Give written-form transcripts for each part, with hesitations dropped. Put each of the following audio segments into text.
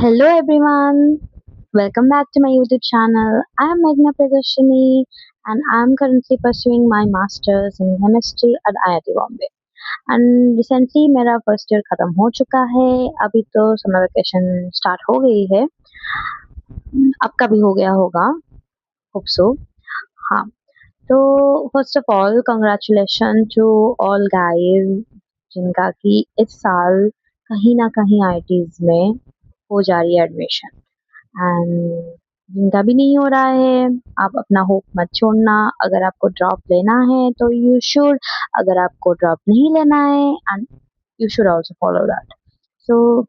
Hello everyone, welcome back to my YouTube channel. I am Meghna Pradarshini and I am currently pursuing my masters in chemistry at IIT Bombay. And recently मेरा first year खत्म हो चुका है. अभी तो summer vacation start हो गई है. आपका भी हो गया होगा, होप सो. हाँ, तो first of all congratulation to all guys जिनका कि इस साल कहीं ना कहीं आईटीज में हो जा रही है एडमिशन. एंड जिनका भी नहीं हो रहा है, आप अपना होप मत छोड़ना. अगर आपको ड्रॉप लेना है तो यू शुड, अगर आपको ड्रॉप नहीं लेना है and you should also follow that. So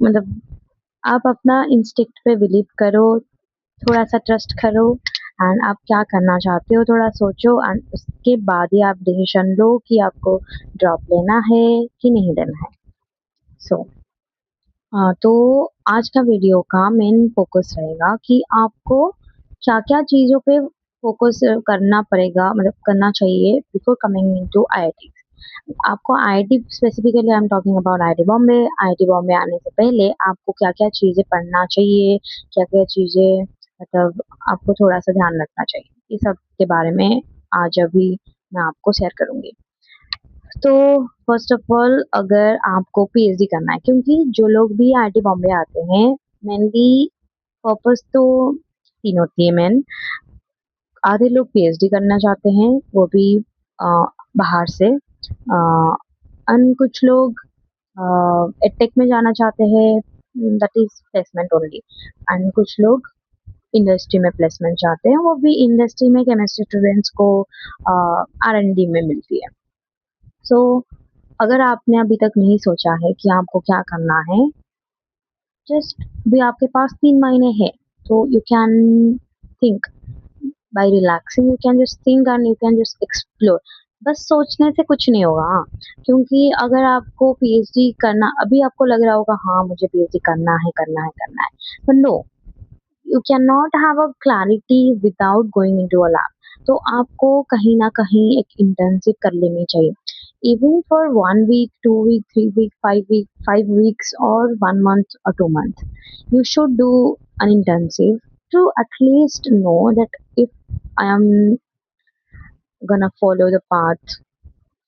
मतलब आप अपना इंस्टिक्ट पे बिलीव करो, थोड़ा सा ट्रस्ट करो एंड आप क्या करना चाहते हो थोड़ा सोचो एंड उसके बाद ही आप डिसीजन लो कि आपको ड्रॉप लेना है कि नहीं लेना है. सो तो आज का वीडियो का मेन फोकस रहेगा कि आपको क्या-क्या चीज़ों पे फोकस करना पड़ेगा, मतलब करना चाहिए बिफोर कमिंग इनटू आईआईटी. आपको IIT specifically I am talking about IIT Bombay. IIT Bombay आने से पहले आपको क्या-क्या चीज़ें पढ़ना चाहिए, क्या-क्या चीज़ें मतलब आपको थोड़ा-सा ध्यान रखना चाहिए. ये सब के बारे में आज अभी मैं आपको शेयर करूँगी. तो फर्स्ट ऑफ ऑल अगर आपको पीएचडी करना है, क्योंकि जो लोग भी आईआईटी बॉम्बे आते हैं मेनली पर्पस तो तीन होती है मेन. आधे लोग पीएचडी करना चाहते हैं, वो भी अ, बाहर से. एंड कुछ लोग एडटेक में जाना चाहते हैं, that is placement only. And कुछ लोग इंडस्ट्री में प्लेसमेंट चाहते हैं, वो भी इंडस्ट्री में केमिस्ट्री स्टूडेंट्स को आर&डी में मिलती है. सो अगर आपने अभी तक नहीं सोचा है कि आपको क्या करना है, जस्ट भी आपके पास 3 महीने हैं, तो you can think by relaxing. You can just think and you can just explore. बस सोचने से कुछ नहीं होगा. हाँ, क्योंकि अगर आपको पीएचडी करना, अभी आपको लग रहा होगा हाँ मुझे पीएचडी करना है करना है करना है, पर no, you can not have a clarity without going into a lab. तो आपको कहीं ना कहीं एक इंटर्नशिप कर लेनी चाहिए. Even for 1 week, 2 week, 3 week, 5 week, 5 weeks, or 1 month or 2 months, you should do an intensive to at least know that if I am gonna follow the path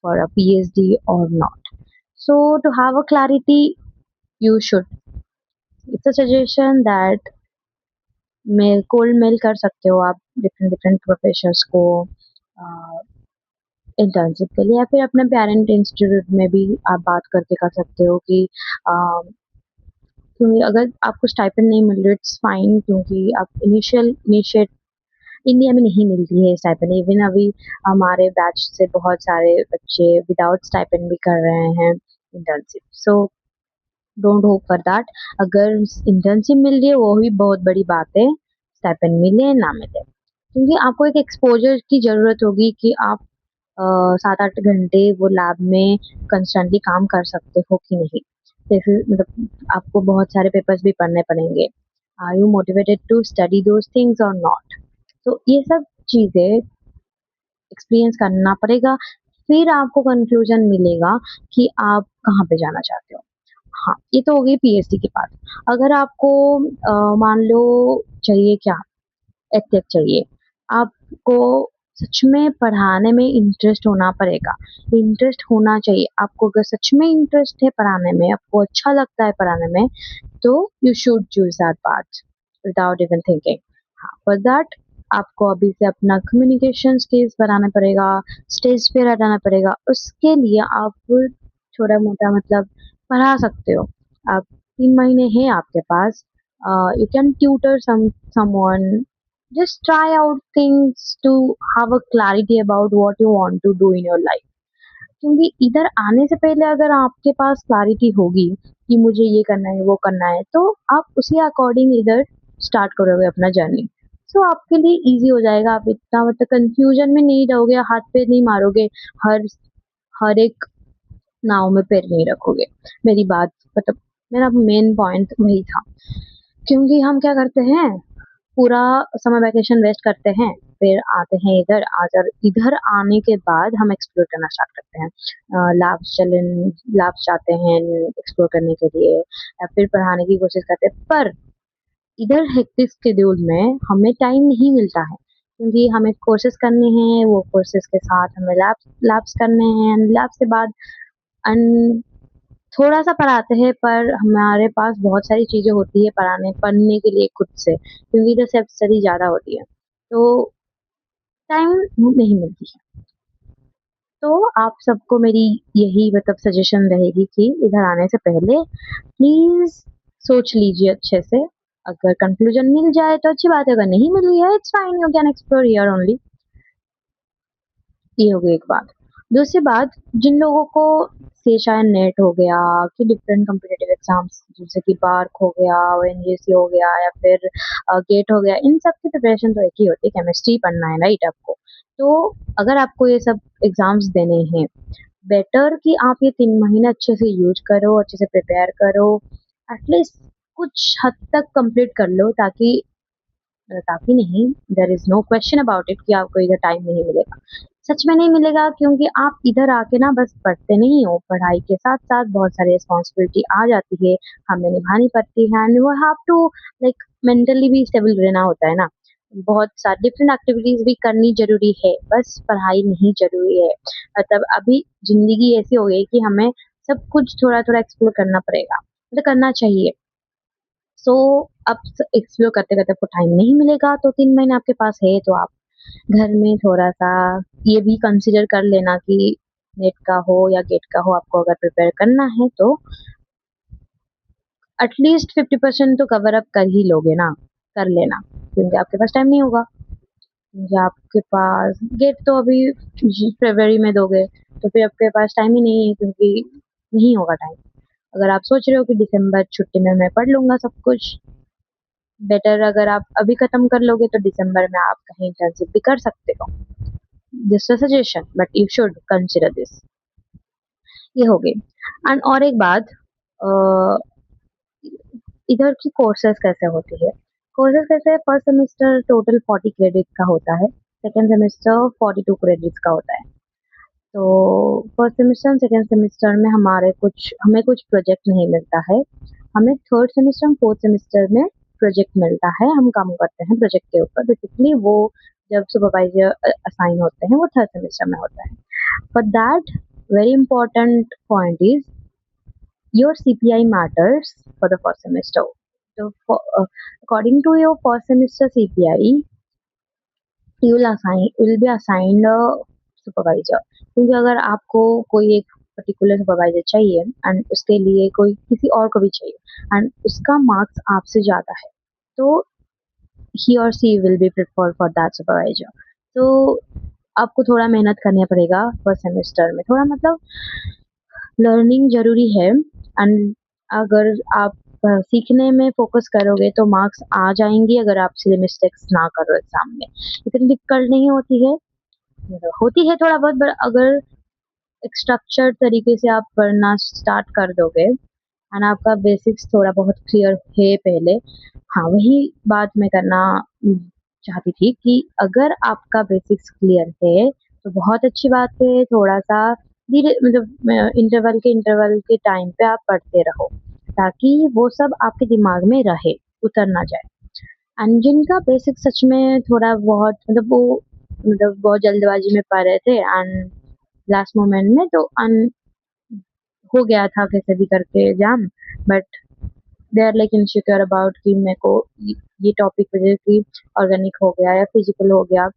for a PhD or not. So to have a clarity, you should. It's a suggestion that mail cold mail कर सकते हो आप different different professors को internship के लिए, या फिर अपने पेरेंट इंस्टीट्यूट में भी आप बात करके कर सकते हो कि क्योंकि अगर आपको स्टाइपेंड नहीं मिल रहा इट्स फाइन, क्योंकि आप इनिशिएट इंडिया में नहीं मिलती है स्टाइपेंड. इवन अभी हमारे बैच से बहुत सारे बच्चे विदाउट स्टाइपेंड भी कर रहे हैं internship. So don't hope for that. अगर इंटर्नशिप मिल रही है वो भी बहुत बड़ी बात है, स्टाइपेंड मिले ना मिले, क्योंकि आपको एक एक्सपोजर की ज़रूरत होगी कि आप 7-8 घंटे वो लैब में कंस्टेंटली काम कर सकते हो कि नहीं. जैसे मतलब आपको बहुत सारे पेपर्स भी पढ़ने पड़ेंगे. Are you motivated to study those things और नॉट. तो ये सब चीज़ें एक्सपीरियंस करना पड़ेगा, फिर आपको कंक्लूजन मिलेगा कि आप कहाँ पे जाना चाहते हो. हाँ, ये तो हो गई पीएचडी की बात. अगर आपको मान लो चाहिए क्या, एडटेक चाहिए, आपको सच में पढ़ाने में इंटरेस्ट होना पड़ेगा. इंटरेस्ट होना चाहिए आपको. अगर सच में इंटरेस्ट है पढ़ाने में, आपको अच्छा लगता है पढ़ाने में, तो you should choose that path without even thinking. हाँ, फॉर दैट आपको अभी से अपना कम्युनिकेशन स्किल्स बढ़ाना पड़ेगा, स्टेज पे रहना पड़ेगा. उसके लिए आप छोटा मोटा मतलब पढ़ा सकते हो. आप 3 महीने हैं आपके पास, you can tutor someone. Just try out things to have a clarity about what you want to do in your life. क्योंकि इधर आने से पहले अगर आपके पास क्लैरिटी होगी कि मुझे ये करना है वो करना है, तो आप उसी अकॉर्डिंग इधर स्टार्ट करोगे अपना जर्नी. सो आपके लिए इजी हो जाएगा. आप इतना मतलब कंफ्यूजन में नहीं रहोगे, हाथ पे नहीं मारोगे, हर हर एक नाव में पैर नहीं रखोगे. मेरी बात मतलब मेरा मेन पॉइंट वही था. क्योंकि हम क्या करते हैं, पूरा समर वैकेशन वेस्ट करते हैं फिर आते हैं इधर, अगर इधर आने के बाद हम एक्सप्लोर करना स्टार्ट करते हैं। लैब्स जाते हैं एक्सप्लोर करने के लिए, या फिर पढ़ाने की कोशिश करते हैं, पर इधर हेक्टिक शेड्यूल में हमें टाइम नहीं मिलता है, क्योंकि हमें कोर्सेज करने हैं, वो कोर्सेज के साथ हमें लैब्स लैब्स करने हैं, लैब्स के बाद अन थोड़ा सा पढ़ाते हैं, पर हमारे पास बहुत सारी चीजें होती है पढ़ने के लिए खुद से, क्योंकि इधर सेल्फ स्टडी ज्यादा होती है, तो टाइम नहीं मिलती है। तो आप सबको मेरी यही मतलब सजेशन रहेगी कि इधर आने से पहले प्लीज सोच लीजिए अच्छे से। अगर कंक्लूजन मिल जाए तो अच्छी बात है, अगर नहीं मिली है it's fine, you can explore here only. ये हो गई एक बात। दूसरी बात, जिन लोगों को से शायद नेट हो गया कि डिफरेंट कॉम्पिटिटिव एग्जाम्स जैसे कि बार्क हो गया, ओएनजीसी हो गया, या फिर गेट हो गया, इन सब की प्रिपरेशन तो एक ही होती है, केमिस्ट्री पढ़ना है राइट आपको। तो अगर आपको ये सब एग्जाम्स देने हैं, बेटर कि आप ये 3 महीने अच्छे से यूज करो, अच्छे से प्रिपेयर करो, एटलीस्ट कुछ हद तक कंप्लीट कर लो, ताकि नहीं, there is no question about it कि आपको इधर टाइम नहीं मिलेगा। सच में नहीं मिलेगा, क्योंकि आप इधर आके ना बस पढ़ते नहीं हो, पढ़ाई के साथ साथ बहुत सारी रिस्पॉन्सिबिलिटी आ जाती है, हमें निभानी पड़ती है, एंड वो हैव टू लाइक मेंटली भी स्टेबल रहना होता है ना। बहुत सारी डिफरेंट एक्टिविटीज भी करनी जरूरी है, बस पढ़ाई नहीं जरूरी है। मतलब अभी जिंदगी ऐसी हो गई कि हमें सब कुछ थोड़ा थोड़ा एक्सप्लोर करना पड़ेगा, मतलब करना चाहिए। सो अब एक्सप्लोर करते करते आपको टाइम नहीं मिलेगा, तो 3 महीने आपके पास है, तो आप घर में थोड़ा सा ये भी कंसिडर कर लेना कि नेट का हो या गेट का हो, आपको अगर प्रिपेयर करना है तो एटलीस्ट 50% तो कवर अप कर ही लोगे ना, कर लेना, क्योंकि आपके पास टाइम नहीं होगा। क्योंकि आपके पास गेट तो अभी फरवरी में दोगे, तो फिर आपके पास टाइम ही नहीं है, क्योंकि नहीं होगा टाइम। अगर आप सोच रहे हो कि दिसंबर छुट्टी में मैं पढ़ लूंगा सब कुछ, बेटर अगर आप अभी खत्म कर लोगे तो दिसंबर में आप कहीं इंटर्नशिप भी कर सकते हो। This a suggestion, but you should consider this. ये हो गई। एंड और एक बात, अ, इधर की कोर्सेज कैसे होती है। कोर्सेज कैसे, फर्स्ट सेमेस्टर टोटल 40 क्रेडिट का होता है, सेकेंड सेमेस्टर 42 क्रेडिट्स का होता है। तो फर्स्ट सेमेस्टर सेकेंड सेमेस्टर में हमें कुछ प्रोजेक्ट नहीं मिलता है, हमें थर्ड सेमेस्टर फोर्थ सेमेस्टर में प्रोजेक्ट मिलता है, हम काम करते हैं प्रोजेक्ट के ऊपर। बेसिकली वो जब सुपरवाइजर असाइन होते हैं वो थर्ड सेमेस्टर में होता है। For that, very important point is your CPI matters for the first semester. So, according to your first semester CPI, you will be assigned a supervisor. क्योंकि अगर आपको कोई एक पर्टिकुलर सुपरवाइजर चाहिए एंड उसके लिए कोई किसी और को भी चाहिए एंड उसका मार्क्स आपसे ज़्यादा है, तो he or she will be preferred for that supervisor. तो आपको थोड़ा मेहनत करना पड़ेगा फर्स्ट सेमेस्टर में, थोड़ा मतलब लर्निंग ज़रूरी है। एंड अगर आप सीखने में फ़ोकस करोगे तो मार्क्स आ जाएँगे, अगर आप सिली मिस्टेक्स ना करो एग्ज़ाम में। इतनी दिक्कत नहीं होती है, मतलब होती है थोड़ा बहुत, बट अगर एक स्ट्रक्चर्ड तरीके से आप पढ़ना स्टार्ट कर दोगे एंड आपका बेसिक्स थोड़ा बहुत क्लियर है पहले। हाँ, वही बात मैं करना चाहती थी कि अगर आपका बेसिक्स क्लियर है तो बहुत अच्छी बात है, थोड़ा-सा धीरे मतलब इंटरवल के टाइम पे आप पढ़ते रहो, ताकि वो सब आपके दिमाग में रहे, उतर ना जाए। एंड जिनका बेसिक सच में थोड़ा बहुत मतलब बहुत जल्दबाजी में पढ़ रहे थे एंड लास्ट मोमेंट में तो हो गया था कैसे भी करके exam, but they are like insecure about कि मेरे को ये टॉपिक जैसे कि ऑर्गेनिक हो गया या फिजिकल हो गया,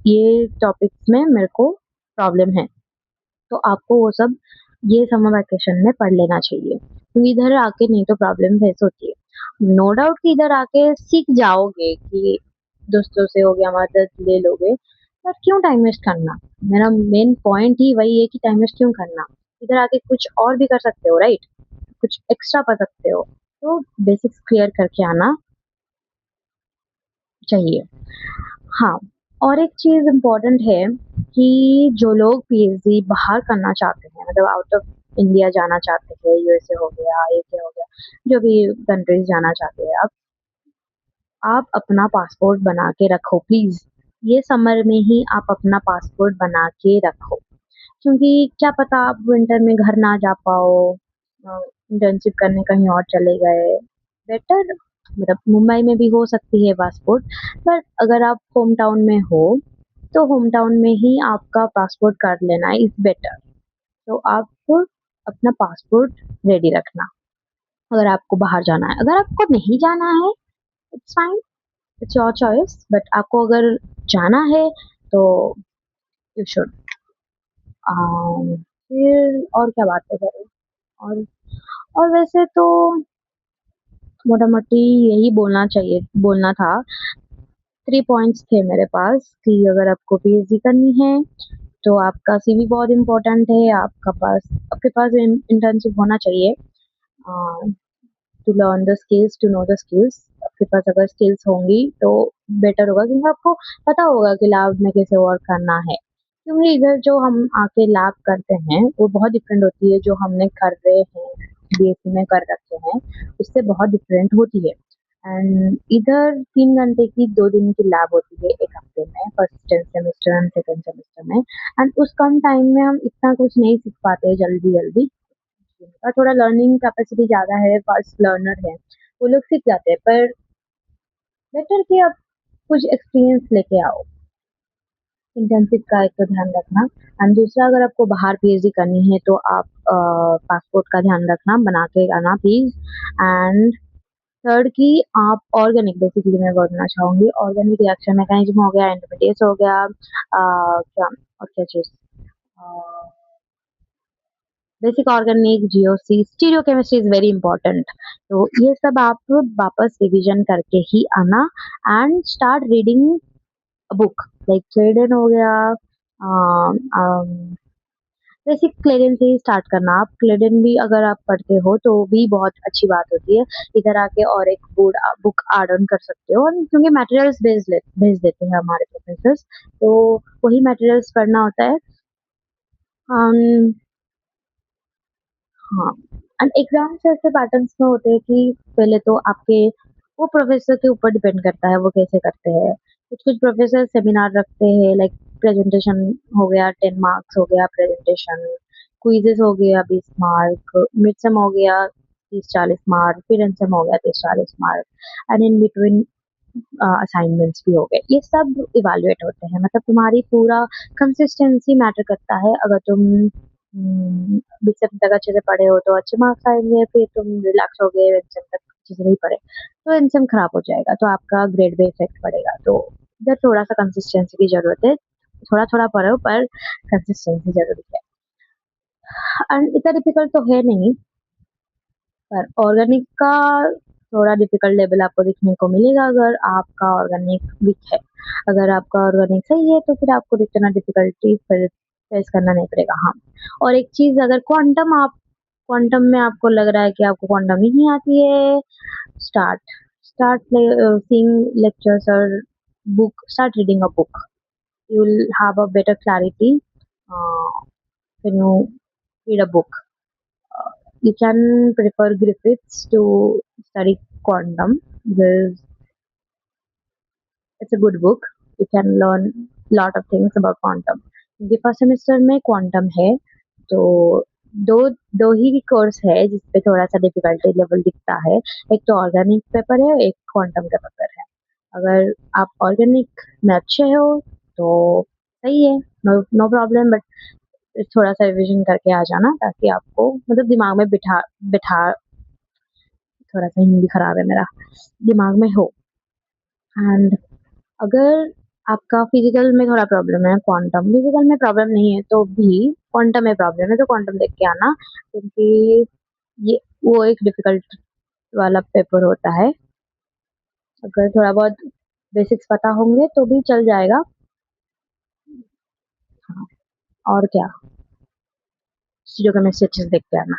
ये टॉपिक्स में मेरे को प्रॉब्लम है, तो आपको वो सब ये समर वैकेशन में पढ़ लेना चाहिए, क्योंकि इधर आके नहीं तो प्रॉब्लम फेस होती है। नो डाउट कि इधर आके सीख जाओगे कि दोस्तों से हो गया मदद ले लोगे, पर क्यों टाइम वेस्ट करना। मेरा मेन पॉइंट ही वही है कि टाइम वेस्ट क्यों करना, इधर आके कुछ और भी कर सकते हो राइट, कुछ एक्स्ट्रा पढ़ सकते हो, तो बेसिक्स क्लियर करके आना चाहिए। हाँ, और एक चीज़ इम्पोर्टेंट है कि जो लोग पीएचडी बाहर करना चाहते हैं, मतलब आउट ऑफ इंडिया जाना चाहते हैं, यूएसए हो गया, यूके हो गया, जो भी कंट्रीज जाना चाहते हैं आप अपना पासपोर्ट बना के रखो प्लीज़। ये समर में ही आप अपना पासपोर्ट बना के रखो, क्योंकि क्या पता आप विंटर में घर ना जा पाओ, इंटर्नशिप करने कहीं और चले गए। बेटर मतलब मुंबई में भी हो सकती है पासपोर्ट, पर अगर आप होम टाउन में हो तो होम टाउन में ही आपका पासपोर्ट कर लेना इज बेटर। तो आप अपना पासपोर्ट रेडी रखना अगर आपको बाहर जाना है। अगर आपको नहीं जाना है, it's fine, it's your choice, but आपको अगर जाना है तो यू शुड। फिर और क्या बातें करें? और और वैसे तो मोटा-मोटी यही बोलना था। 3 पॉइंट्स थे मेरे पास कि अगर आपको पीएचडी करनी है, तो आपका सीवी बहुत इम्पोर्टेंट है, आपके पास इंटर्नशिप होना चाहिए, uh, to learn the skills, to know the skills. आपके पास अगर स्किल्स होंगी तो बेटर होगा, क्योंकि आपको पता होगा कि लैब में कैसे वर्क करना है। क्योंकि इधर जो हम आके लैब करते हैं वो बहुत डिफरेंट होती है, जो हमने कर रहे हैं बीएससी में कर रखे हैं उससे बहुत डिफरेंट होती है। एंड इधर 3 घंटे की 2 दिन की लैब होती है एक हफ्ते में, first semester and second semester में। एंड उस कम टाइम में हम इतना कुछ नहीं सीख पाते जल्दी जल्दी। जिनका थोड़ा लर्निंग कैपेसिटी ज़्यादा है, फास्ट लर्नर है, वो लोग सीख जाते हैं, पर बेटर कि आप कुछ एक्सपीरियंस लेके आओ। इंटर्नशिप का एक तो ध्यान रखना, एंड दूसरा अगर आपको बाहर पीएचडी करनी है तो आप पासपोर्ट का ध्यान रखना, बना के आना प्लीज़। एंड थर्ड कि आप ऑर्गेनिक, बेसिकली मैं बोलना चाहूँगी, ऑर्गेनिक रिएक्शन मैकेनिज्म हो गया, इंटरमीडिएट्स हो गया, क्या और क्या चीज़, uh basic organic, GOC, stereochemistry is very important. तो ये सब आप वापस रिविजन करके ही आना, and start reading book like Clayden हो गया। बेसिक क्लेडन से ही स्टार्ट करना। आप क्लेडन भी अगर आप पढ़ते हो तो भी बहुत अच्छी बात होती है। इधर आके और एक बुक एड ऑन कर सकते हो, और क्योंकि मटेरियल्स भेज देते हैं हमारे प्रोफेसर, तो वही मटेरियल्स पढ़ना होता है। um, हाँ, एंड एग्ज़ाम्स ऐसे पैटर्न्स में होते हैं कि पहले तो आपके वो प्रोफ़ेसर के ऊपर डिपेंड करता है वो कैसे करते हैं। कुछ-कुछ प्रोफ़ेसर सेमिनार रखते हैं, लाइक प्रेज़ेंटेशन हो गया, 10 मार्क्स हो गया प्रेज़ेंटेशन, क्विज़ेज़ हो गया 20 मार्क, मिड सम हो गया 30-40 मार्क, फिर एंड सम हो गया 30-40 mark, and in between assignments भी हो गए। ये सब इवैल्यूएट होते हैं, मतलब तुम्हारी पूरा कंसिस्टेंसी मैटर करता है। अगर तुम 20 सेम तक अच्छे से पढ़े हो तो अच्छे मार्क्स आएँगे, फिर तुम रिलैक्स हो गए, एग्ज़ाम तक अच्छे से नहीं पढ़े, तो एग्ज़ाम खराब हो जाएगा, तो आपका ग्रेड पे इफ़ेक्ट पड़ेगा। तो इधर थोड़ा-सा कंसिस्टेंसी की ज़रूरत है। थोड़ा-थोड़ा पढ़ो, पर कंसिस्टेंसी ज़रूरी है। एंड इतना डिफ़िकल्ट तो है नहीं, पर ऑर्गेनिक का थोड़ा डिफ़िकल्ट लेवल आपको देखने को मिलेगा अगर आपका ऑर्गेनिक वीक है। अगर आपका ऑर्गेनिक सही है तो फिर आपको इतना डिफ़िकल्टी फिर फेस करना नहीं पड़ेगा। हाँ, और एक चीज़, अगर क्वांटम में आपको लग रहा है कि आपको क्वांटम नहीं आती है, स्टार्ट स्टार्ट सीइंग लेक्चर्स और start reading a book. You will have a better clarity when you read a book. You can prefer Griffiths to study quantum because it's a good book. You can learn lot of things about quantum. क्योंकि first semester में quantum है, तो दो दो ही course है जिसपे थोड़ा सा डिफिकल्टी लेवल दिखता है। एक तो ऑर्गेनिक पेपर है, एक क्वांटम का पेपर है। अगर आप ऑर्गेनिक में अच्छे हो तो सही है, नो नो प्रॉब्लम, बट थोड़ा सा रिविजन करके आ जाना ताकि आपको मतलब दिमाग में बिठा बिठा थोड़ा-सा हिंदी खराब है मेरा, दिमाग में हो। एंड अगर आपका फिज़िकल में थोड़ा प्रॉब्लम है, फिज़िकल में प्रॉब्लम नहीं है तो भी क्वांटम में प्रॉब्लम है, तो क्वांटम देख के आना, क्योंकि ये वो एक डिफ़िकल्ट वाला पेपर होता है। अगर थोड़ा बहुत बेसिक्स पता होंगे तो भी चल जाएगा। हाँ, और क्या, स्टीरियोकेमिस्ट्री अच्छे से देख के आना।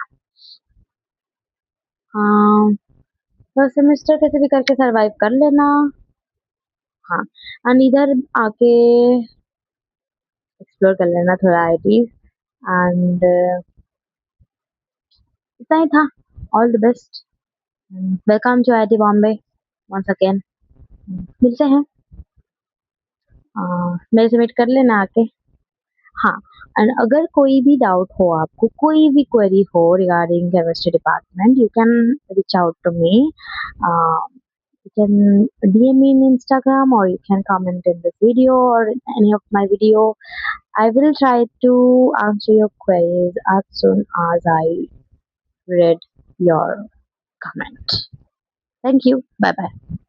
हाँ, फर्स्ट सेमेस्टर कैसे भी करके सर्वाइव कर लेना। हाँ, एंड इधर आके एक्सप्लोर कर लेना थोड़ा आईआईटीज़, एंड इतना ही था। All the best, welcome to IIT Bombay once again. मिलते हैं। मेरे से मीट कर लेना आके। हाँ, एंड अगर कोई भी डाउट हो आपको, कोई भी क्वेरी हो regarding chemistry department, you can reach out to me. Uh, you can DM me in Instagram or you can comment in this video or in any of my video. I will try to answer your queries as soon as I read your comment. Thank you. Bye bye.